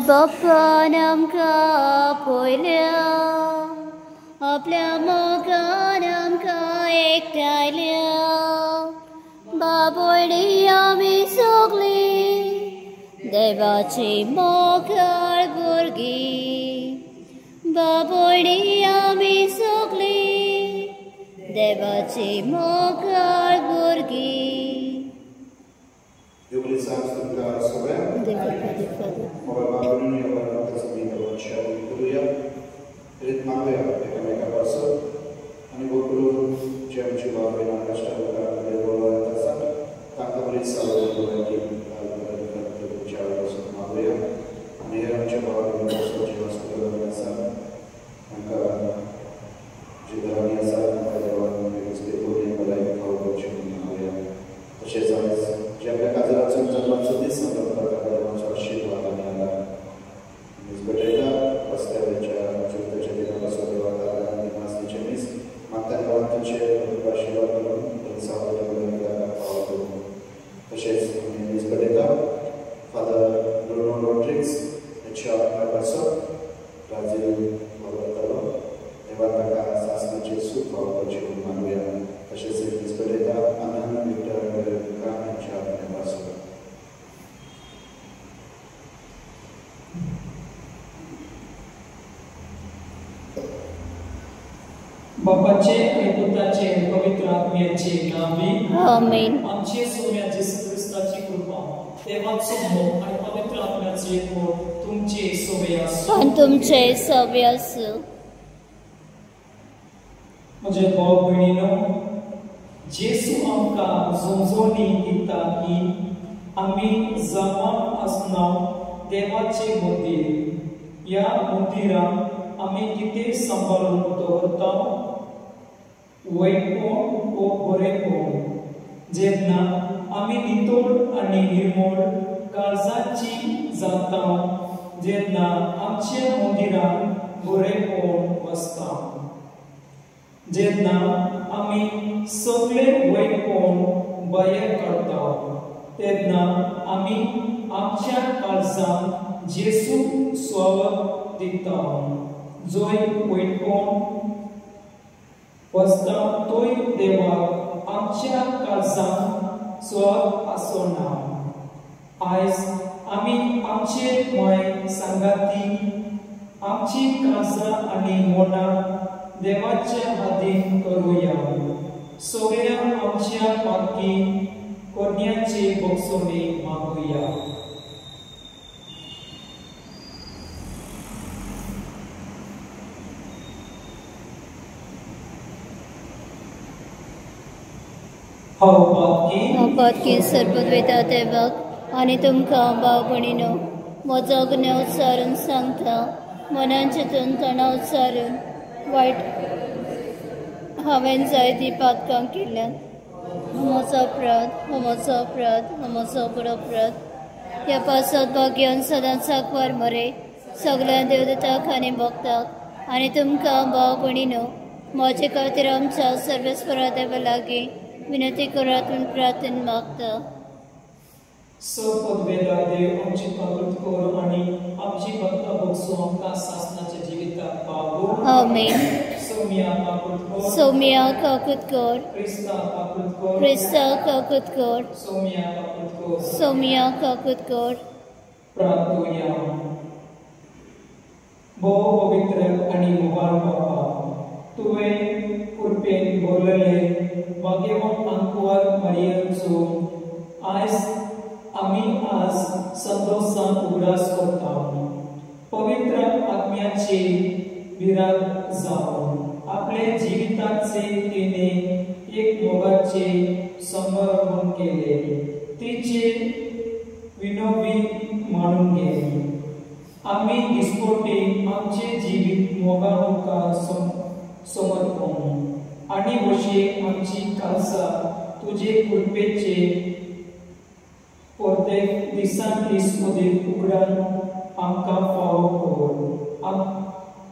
बाप्पा आमकां पळयल्या, आपल्या मोगान आमकां एकठांयल्या. बाबडी आमी सगळीं देवाची मोगाळ भुरगीं. बाबडी आमी सगळीं देवाची मोगाळ भुरगीं. Jubilee Psalms tuncaa sovea. Moga Babylon ja varata sabina vacha Hallelujah. Ritmanuja eka meka paso. Ani Gokulu jam chuba bena kashta ka devola tasa. Taka brit salve bovati alberta chava smanuja. Ani ram chuba bena so jiva skula tasa. Anka jidarania sa ka devola meka spiritualnie balai ka ubochu manuja. Tashis zaraz ज्या काजराचं जन्माचं दिस देवाचा आशीर्वाद आणि आला निसबेटा रस्त्यावरच्या चुरत्याच्या दिनापासून देवाला आणि मासनीचे मीस मागच्या गावांचे आशीर्वाद करून सावधान पावतो. तसेच निसबेटा फादर ब्रुनो रॉड्रिग्स याच्या आत्म्यापासून ब्राझील वगळतालो देवा ताका शासनाचे सुख पावपाची मानूया. तसेच निसबेटा आनंद विक्टर यांच्या आत्म्यापासून बापाचे आणि पुत्राचे पवित्र आत्म्याचे नामे आमेन. आमचे सोम्या येशू ख्रिस्ताची कृपा देवाचो मोग आणि पवित्र आत्म्याचे एकवट तुमचे सोबे आसूं आणि तुमचे सोबे आसूं. म्हजे भाव भयणीनो, जेसू आमकां समजोवणी दिता की आमी जमान आसना देवाचे मंदीर. ह्या मंदिराक आमी कितें सांबाळून दवरता, वायटपण वो बरेपण. जेन्ना आमी नितळ आनी निर्मळ काळजाची जाता, जेन्ना आमच्या मंदिरान बरेपण वसता, जेन्ना आमी सगळे वायटपण भायर काडटा, तेन्ना आमी आमच्या काळजांत जेसू स्वागत दिता. जंय वायटपण वसता तोय देवाक आमच्या काळजांत स्वागत आसना. आयज आमी आमचे माय सांगाती, आमची काळजां आनी मनां देवाच्या हातीन करूया. सगळ्या आमच्या पाकी कोण्याचे बक्षणे मागुया. हांव पातकी सर्पद्वेता देवाक आनी तुमकां भाव भयणीनो म्हजो गुन्हे उच्चारून सांगता. मनान चिंतून तणाव उच्चारून वायट हांवें जायतीं पातकां केल्यात. म्हजो बरो अपराध. ह्या पासत भाग घेवन सदांच सांकवार मरे सगळ्या देवदूतांक आनी भक्तांक आनी तुमकां भाव भयणीनो म्हजे खातीर आमच्या सर्वेस्परा देवा लागीं विनंती करात म्हूण प्रार्थना मागता. सपद्वेदा देव आमची पाकूत कर आनी आमची भक्तां बगसूं आमकां शासनाच्या जिविताक पावो. आमेन. सौम्या पाकूत कर. सौम्या काकूत कर. क्रिस्ता पाकूत कर. क्रिस्ता काकूत कर. सौम्या पाकूत कर. सौम्या काकूत कर. प्रार्थोया. भोव पवित्र आनी मोगाळ बापा, तुवें कृपेन भरलेले भाग्यवान आंकवार मारयेचो आयज आमी आज संतोषान उगडास करता. पवित्र आत्म्याचे विराग जावन आपले जिविताचे तिने एक मोगाचे समर्पण केले. तिचे विनोवी मानून घे. आमी दिसपोटी आमचे जिवीत मोगामुखा समर्पण आनी वशे आमची काळजा तुजे कृपेचे प्रत्येक दिसान दीस मदीं उगडान आमकां फावो कर.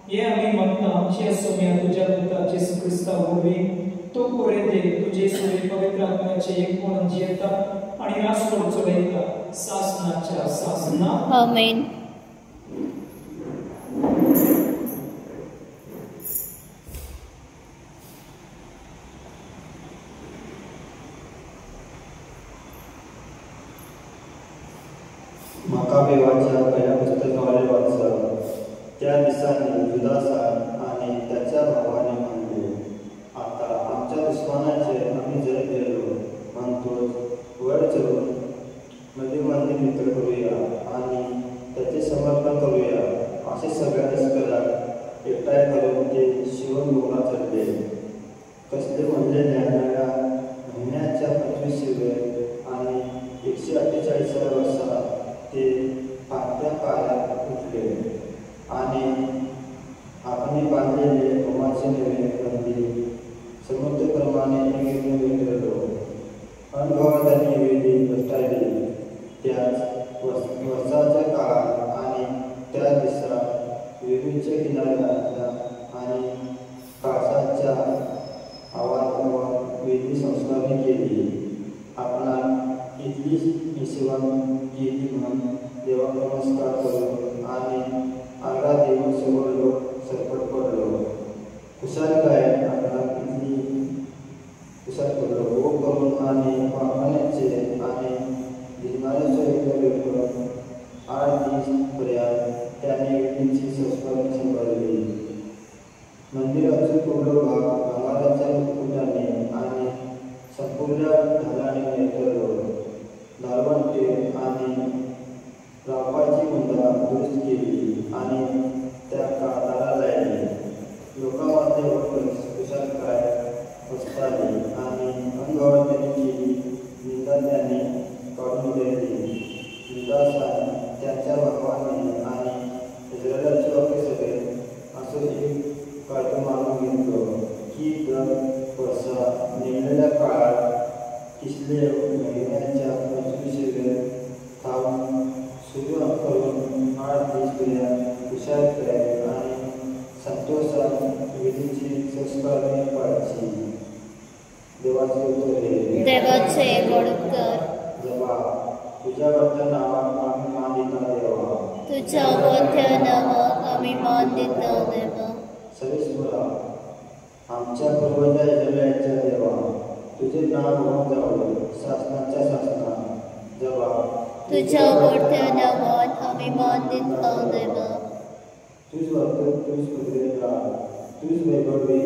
हे आमी मागता आमच्या सोम्या तुज्या पुता येशू क्रिस्ता वरवीं. तो बरे देव तुजे सोयी पवित्र आत्म्याचे एकपण जियेता आनी राष्ट्र चलयता शासनाच्या शासना. आमेन. देवाच्या पहिल्या पुस्तकावरील वाचा. त्या दिवसांनी जुदासान आणि त्याच्या भावाने म्हणले, आता आमच्या दुश्मनाचे आम्ही जर गेलो म्हणतो वर चढून मध्ये मित्र करूया आणि त्याचे समर्पण करूया. असे सगळ्या लष्करात एकटाय करून ते शिवनभूमीला चढले. कसले म्हणले न्यायाला महिन्याच्या 25व्या आणि 148व्या वर्षात ते पाणत्या पायात उठले आणि आपण बांधलेले होमाचे नवे बंदी समुद्रक्रमाने गेलो. अनुभवात त्यांनी वेळी बसतायली. त्याच वर्षाच्या काळात आणि त्या दिवसात वेळीच्या किनाऱ्याच्या आणि काळसाच्या आवाजावर वेदी संस्कारणी केली. आपणा इथली सेवा केली म्हणून देवा नमस्कार करून आणि आग्रा देऊन समोर लोक सरपट पडलो. कुशाल काय आपणा इथली कुशाल पडलो ओ करून आणि पाहण्याचे आणि करून 8 दिवसपर्यंत त्याने वेदीची संस्कारणी संभाळली. मंदिराचे पूर्ण भाग अंगाराच्या मुकुटाने आणि संपूर्ण ढालाने नेतरलो. दारवंटे आणि रापाची मुंदा दुरुस्त केली आणि त्या दारा लायली. लोकांमध्ये कुशाल काय बसताली आणि अंगावर त्यांनी केली निंदा त्याने काढून दिली. निदासान त्याच्या भावाने आणि इस्रायलाचे वाक्य सगळे असं एक कायदा मानून घेतलो की दर वर्षा नेमलेल्या काळात किसले महिन्याच्या 25व्या थांबून सुरू करून 8 दिवसपर्यंत कुशाल काय आणि संतोषात वेदीची संस्कारणी पाळायची. देवाचे उत्तर देवाचे गोडकर जबा तुझ्या वरच्या नावात आम्ही मान देता देवा. तुझ्या वरच्या नावात आम्ही मान देता देवा. सर्वेश्वरा आमच्या पूर्वजा इस्रायलाच्या देवा तुझे नाव होऊन जावे. शासनाच्या शासनात जबा तुझ्या वरच्या नावात आम्ही मान देता देवा. तुझ वर्ग तुझ कुदरेला तुझ वैभवी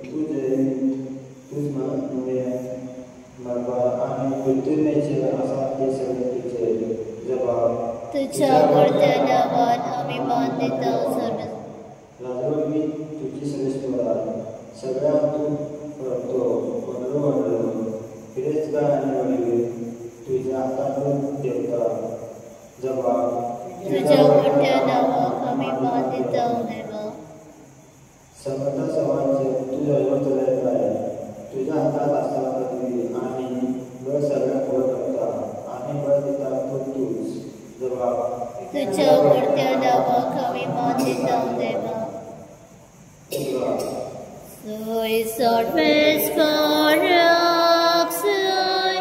तुझ नवे मरबा आणि मृत्यूनेचे असा ते सगळे तुझे जबाब. तुझ्या वरच्या नावात आम्ही मान देता सर्व. राजवडी तुझी सर्वेश्वरा सगळ्या तू करतो वडलो फिरेच का आणि वडवे तुझ्या हातातून देवता जबाब. तुझ्या वरच्या नावात आम्ही मान देता देवा. समता समाज तुझ्या जवळ आहे. तुझ्या हातात असता पदवी आणि बळ सगळ्या पुढे करता आणि बळ देता तो तूच जबाब. तुझ्या वरच्या नावात आम्ही मान देता देवा. Soy sorves barak soy,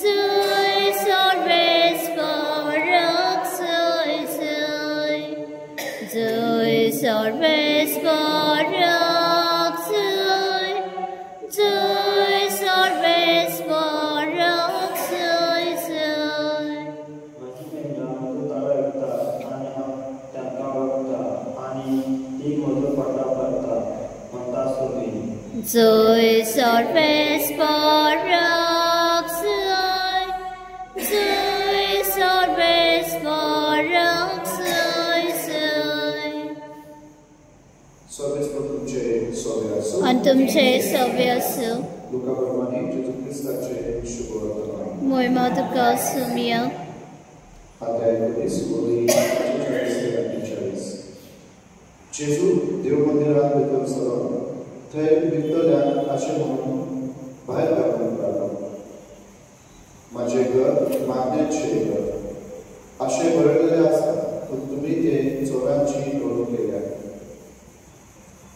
soy sorves barak soy soy, soy sorves barak soy, soy sorves barak soy soy. Soy sorves barak soy, soy sorves barak soy soy. Sorves po तुमचे सोबे असो आणि तुमचे सव्य असो. लुकाप्रमाणे जेजू ख्रिस्ताचे शुभवर्तमान. महिमा तुका सुमिया. अध्याय 19 ओळी 45. जेजू देव मंदिरात भितर सरलो. थंय भितरल्यान अशें म्हणून भायर काडून काडलो, म्हजें घर मागण्याचें घर अशें बरयलेलें आसा, पूण तुमी ते चोरांची घडोवन केल्या.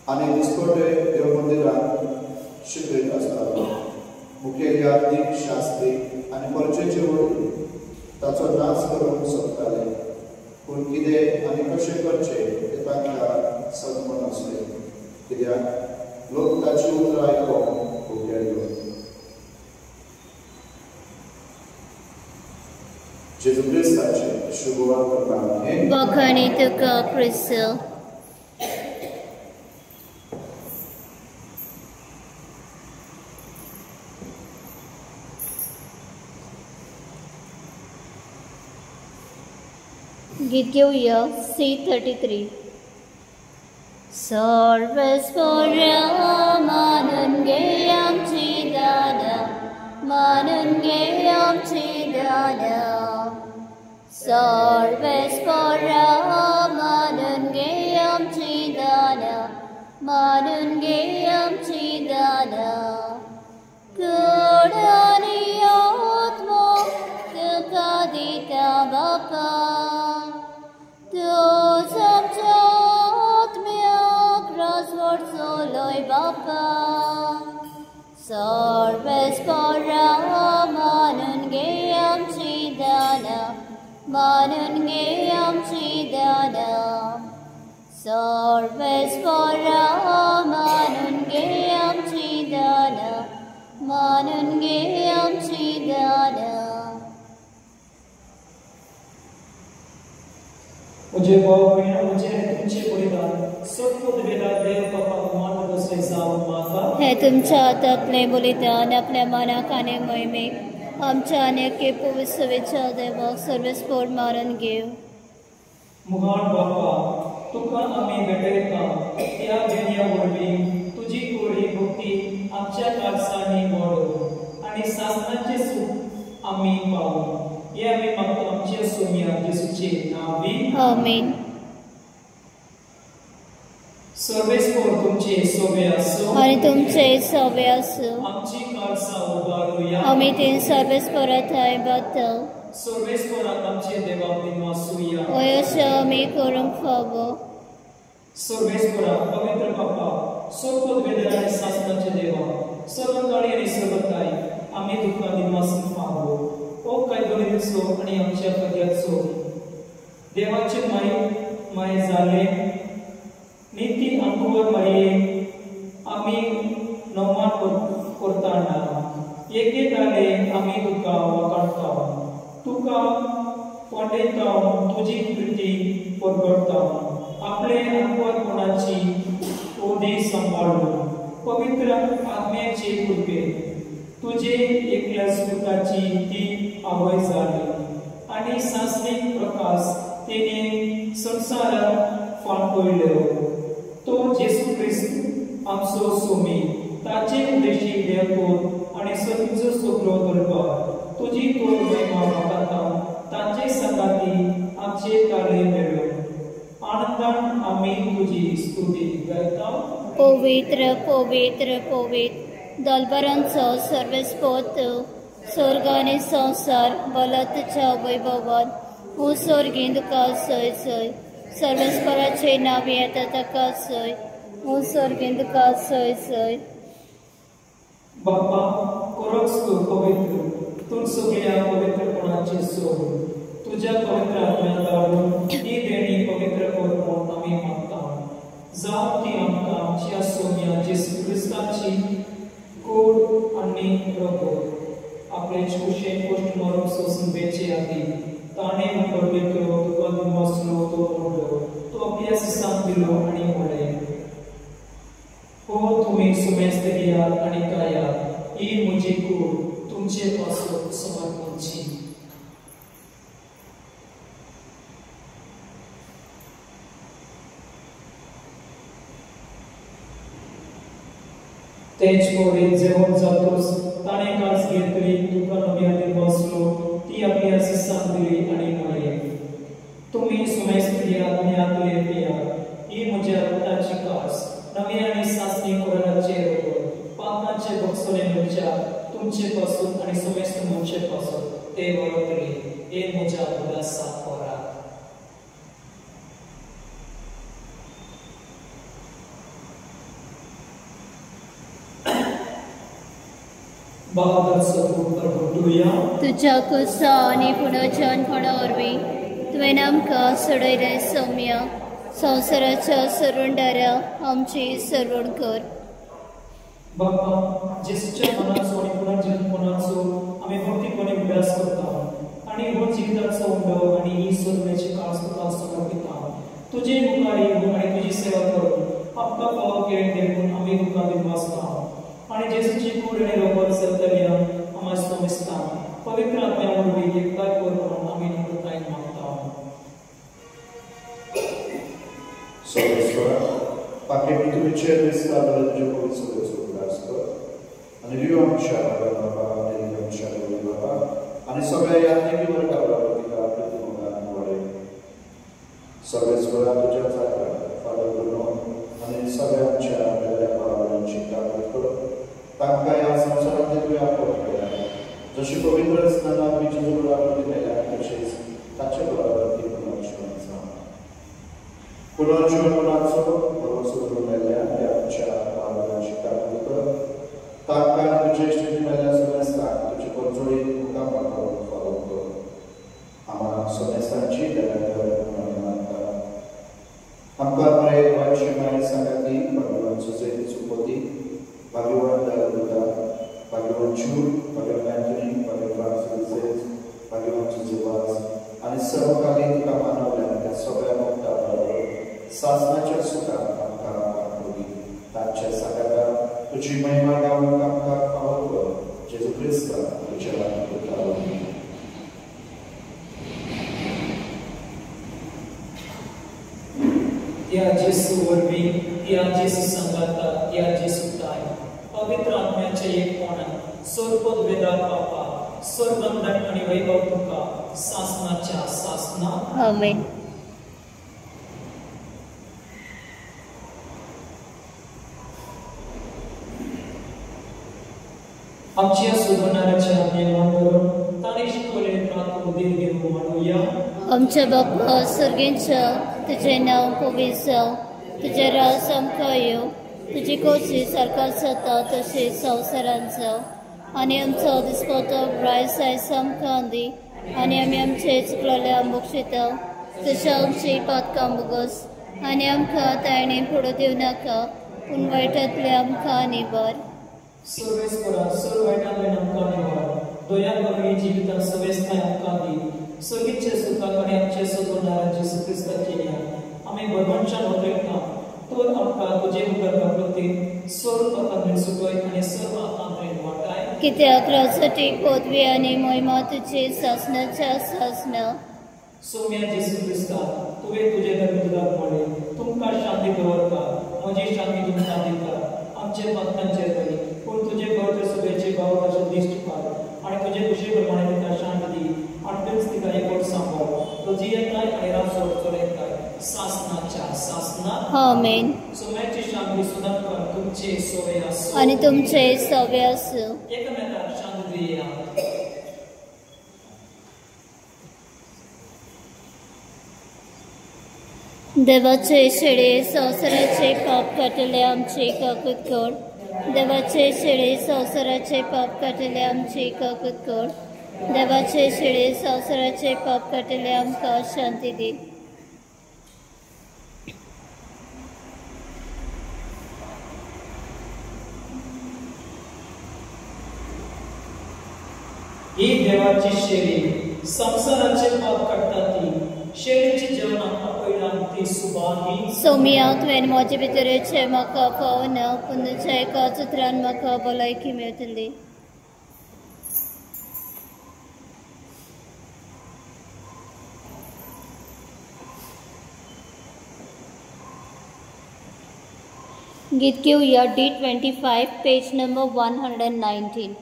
आनी दिसपटे देव मंदिरांत शिकयत आसतालो. मुखेल यात्रीक शास्त्री आनी परचेचे वडील ताचो नाश करूंक सोदताले, पूण कितें आनी कशें करचें तें तांकां समजून नासलें, कित्याक लोक ताची उतरां आयकोंक भुकेल्लो. जेजू क्रिस्ताचे सुरुवात करता आहे. बखानी तुका ख्रिस्त. गीत घेऊया C33. सर्वस्पर्या मानून घे आमची दादा, मानून घे आमची दादा. सर्वस्पर्या मानून घे आमची दादा, मानून घे आमची दादा. गोड आणि आत्मा तुका दिता बापा, तूच आमच्या आत्म्याक रासवट चोलोय बापा. सर्वस्पर्या मानून घे आमची दादा, मानून घे आमची दादा. सर्वस्पर्या मानून घे आमची दादा, मानून घे आमची दादा. मुझे बाबा मुझे तुमचे बलिदान सत्पुत वेदा देव बापा मान बसे जाव माता. हे तुमच्या हातातले बलिदान आपल्या मनाक आणि मोहिमेक आमच्या अनेक पवित्रवेच्या देवाक सर्वस्फोट मारून घेव. मुहान बापा तुका आम्ही भेटयता त्या वेण्या वरवीं तुझी कोरी भक्ती आमच्या काळसांनी वाडो आणि सासनाचे सुख आम्ही पावू. हे आम्ही मागता आमच्या सोम्या येशूचे नावी. आमीन. सर्वेस्पोर तुमचे सोबे असो आणि तुमचे सवे असो. आमची काळसा उबारूया. आम्ही तीन सर्वेस्परात आहे बद्दल सर्वेस्पोराक आमचे देवा बिनवासूया. वयस आम्ही करूंक फावो. सर्वेस्पोरा पवित्र बाप्पा सोपत वेदना आणि सासनाचे देवा सर्वकाळी आणि सर्वकाळी आम्ही दुःखा दिनवासून फावो. ओ काय दोन्हीचो आणि आमच्या पद्याचो देवाचे माय झाले नीती अंकुवर मारिये आम्ही नवमान करताना एके ताले आम्ही तुका वकाडता. तुका कोंडयता तुझी कृती परगडता. आपले अंकुरपणाची ओदी सांभाळून पवित्र आत्म्याचे कृपे तुझे एकल्या सुखाची ती आवय झाली आणि सांसनिक प्रकाश तिने संसारात फांकयलो. तो जेसू ख्रिस्त आमचो सोमी ताचे उद्देशी देवपूर आणि सतीचो सगळो दरबार तुझी तोड महिमा वाटाता ताचे संगाती आमचे ताळे मेळो. आनंदान आम्ही तुझी स्तुती गायता. पवित्र पवित्र पवित्र दलबरांचो सर्वस्पोत स्वर्ग आणि संसार बलतच्या वैभवान उस्वर्गीन तुका सय सय. सर्वस्पराचे नाव येता ताका सय. उस्वर्गीन तुका सय सय. बाप्पा कोरक्स तू पवित्र तू सगळ्या पवित्रपणाचे सोड. तुझ्या पवित्र आत्म्या धाडून ही देणी पवित्र कर म्हणून आम्ही मागता. जावं ती आमकां आमच्या सोम्या जेसू ख्रिस्ताची गोड आणि रगत आपले कुशेन गोष्ट मारून सोसून बेचे आधी ताणे पवित्र तुका दिवसलो तो म्हणलो तो आपल्या सिसांक दिलो आणि म्हळे हो तुम्ही सुमेस्त घेयात आणि कायात ही म्हजी कूड तुमचे पासून समर्पणची. तेच कोरी जेवण जातोस ताणे कास घेतली तुका नव्याने बसलो ती आपल्या सिसांक दिली आणि म्हळे तुम्ही सुमेस्त घेयात आणि आतले पियात ही म्हज्या रक्ताची कास नवी आणि सासणी कोराचे रोग पापाचे बक्षणे म्हज्या तुमचे पासून आणि सुमेस्त मनचे पासून ते वळतले हे म्हज्या उदासा कोरा. तुझ्या कुसा आणि पुनर्जन्मपणा वरवीं तुवें आमकां सोडयलें सौम्य. संवसाराच्या सरवंडारा आमची सरवण कर. बाप्पा जेसूच्या मनाचो आणि पुनर्जन्मपणाचो आम्ही भक्तीपणे अभ्यास करता आणि हो जिगदाचो उंडो आणि ही सोन्याची काळ तुका समर्पिता तुझे मुखारी आणि तुझी सेवा करून आमकां फावो केळ देखून आमी तुका विश्वासता आणि जेसूची कूड आणि रोगोत सतल्या आमाचो मिस्ता पवित्र आत्म्या वरवीं एकताय करून आमी नम्रतायेन मागता Sopra, perché mi cominciare a stare la legge pulizia sul casco, e io ho lasciato la papà, e io ho lasciato la papà, e so che anche io ho parlato di capo di muore. So che scorato già fatto per noi, e so che c'è delle parole in città, tanto che ha sensato di a portare. जशी पवित्र असताना आम्ही जिजूला तसेच ताच्या बरोबर पुनर्जीवनाचो बरो सोडून मेल्या आमच्या बाळाची काळजी कर ताका तुझे इश्टिणी मेल्या सोमेस्ताक तुझे परजोळी तुका पाठवून फावो कर आम्हाला सोमेस्तांची देवाघर मानता आमकां बरे वायट माय सांगाती भगवान सुजेती सुपोती भगवान दारुदा भगवान जूड भगवान एंटनी भगवान फ्रांसिस भगवान सुजेवास आणि सर्वकालीन तुका मानवल्या त्या सगळ्या भक्तां सासनाच्या सुखात आमकां पाठवली ताच्या सगळ्या तुझी महिमा गावून आमकां फावो कर जेजू क्रिस्ता तुझ्या लागीं त्या जेसू वरवीं त्या जेसू संगाता त्या जेसू ताय पवित्र आत्म्याचे एकपणान सर्वपद वेदार पावपा सर्वगंधन आणि वैभव तुका सासनाच्या सासना आमेन. आमच्या सुगंधाच्या नेमान करून ताणे शिकवले प्रार्थना उदीर घेऊन म्हणूया आमच्या बाप्पा सर्गेंच्या तुझे नाव पवित्र जावं तुझे राज आमकां येवं तुजी खोशी सरकार जाता तशेंच संवसारांत जावं आनी आमचो दिसपतो प्रायस आयज आमकां दी आनी आमी आमचे चुकलेल्या बक्षिता तशें आमची पातकां बोगस आनी आमकां तायणी फुडो दिवं नाका पूण वायटांतले आमकां निबार सर्वेस्परा सर्व वायटांतल्यान आमकां निवार दया करून जिवितांत सवेस्ताय आमकां दी सगळीचे सुखाक आनी आमचे सगोंदार जेसू क्रिस्ताची आमी बरमनशान वगळटा तर आमकां तुजे मुखार प्रती सर्व पदांतल्यान सुखय आनी सर्व आत्मांतल्यान वाटाय कित्याक राजसाठी पदवी आनी महिमा तुजी सासनाच्या सासना सौम्या जेसू क्रिस्ता तुवें तुजे धर्मदार म्हळे तुमकां शांती दवरता म्हजी शांती तुमकां दिता आमचे भक्तांचेर बरी पूण तुजे पवित्र सभेचे भाव अशें दिश्ट पाड आनी तुजे खुशी प्रमाणे तिका शांत दी आनी तेच तिका एकवट सांबाळ तुजी येताय आनी रासोड चलयताय सासनाच्या सासना आमेन. सौम्याची शांती सुदाकर तुमचे सोवे आसूं आनी तुमचे सवे आसूं एकमेकांक शांत दिया देवाचे शेळे संवसाराचे पाप काटले आमचे काकूत कर देवाचे शेळे संवसाराचे पाप काटले आमचे काकूत कर देवाचे शेळे संवसाराचे पाप काटले आमकां शांती दी ही देवाची शेळी संसाराचे पाप काडटा ती शेळीची जेवणां पळयल्यान ती सुबाही सौम्या तुवें म्हजे भितरेचे म्हाका पावना पूण तुज्या एकाच उतरान म्हाका भलायकी मेळटली गीत घेऊया D25 पेज नंबर 119.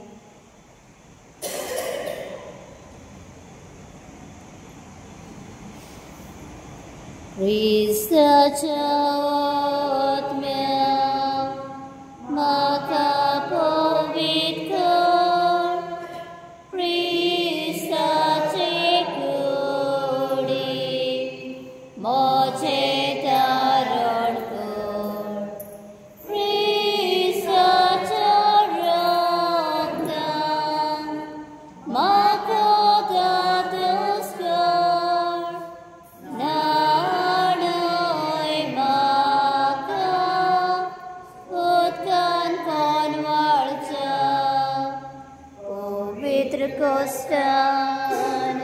ख्रिस्ताच्या आत्म्या म्हाका पवित्र कर ख्रिस्ताचे कुडी म्हजें धारण कर ख्रिस्ताच्या रगतान म्हाका दादोस कर नाणय म्हाका उदकान कोनवाळच्या पवित्र कोस्तान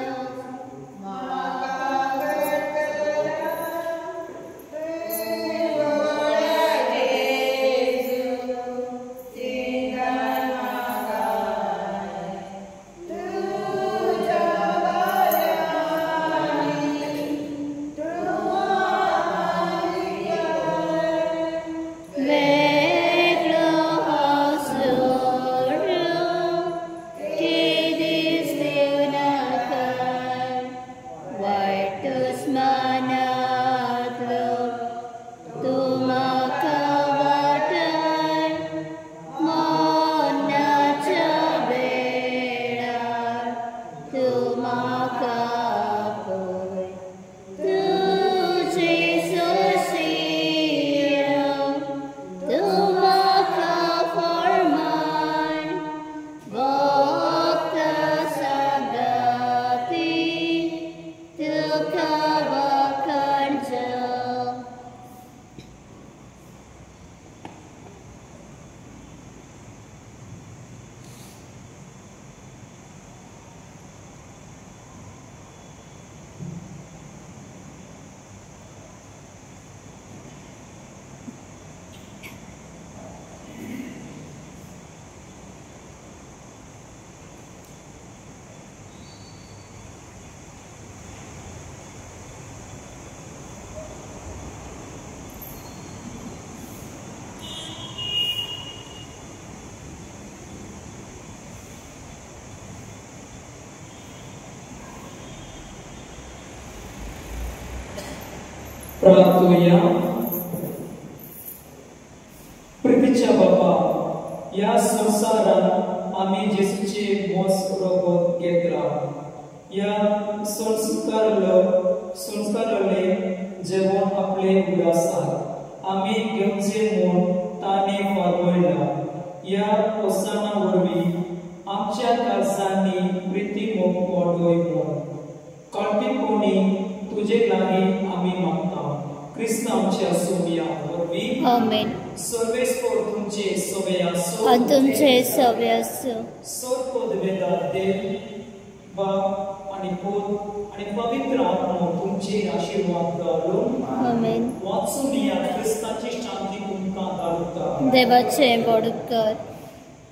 प्रार्थूया. प्रितीच्या बाबा, या संसारात आम्ही जेसूचे मोस रोबोत घेतला. या संस्कारले जेवण आपले उदासात आम्ही घेवचे म्हूण ताणे फारवयला. या पोसाना वरवीं आमच्या काळजांनी प्रिती मोग वाडोय म्हूण कळटीपणी तुझे लागीं आम्ही मागता. क्रिस्त आमच्या सोमया वरवीं आमेन. सर्वेस्पर तुमचे सोमया सो आणि तुमचे सवे असो. सोपद वेदात देव बाप आणि पोत आणि पवित्र आत्मा तुमचे आशीर्वाद घालून आमेन. वाचून या क्रिस्ताची शांती तुमकां धाडटा. देवाचे बोडकर.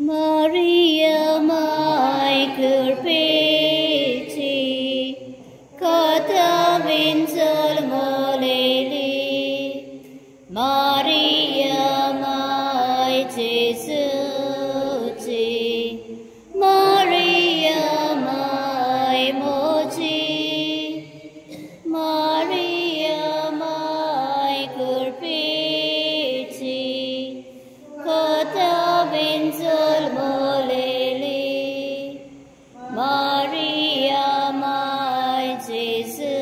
Maria mai कृपेची कथा विंचल मोलेली. Maria mai जेसूची. Maria mai मोची. Maria mai कृपेची कथा विंचल मोलेली. Maria mai जेसूची.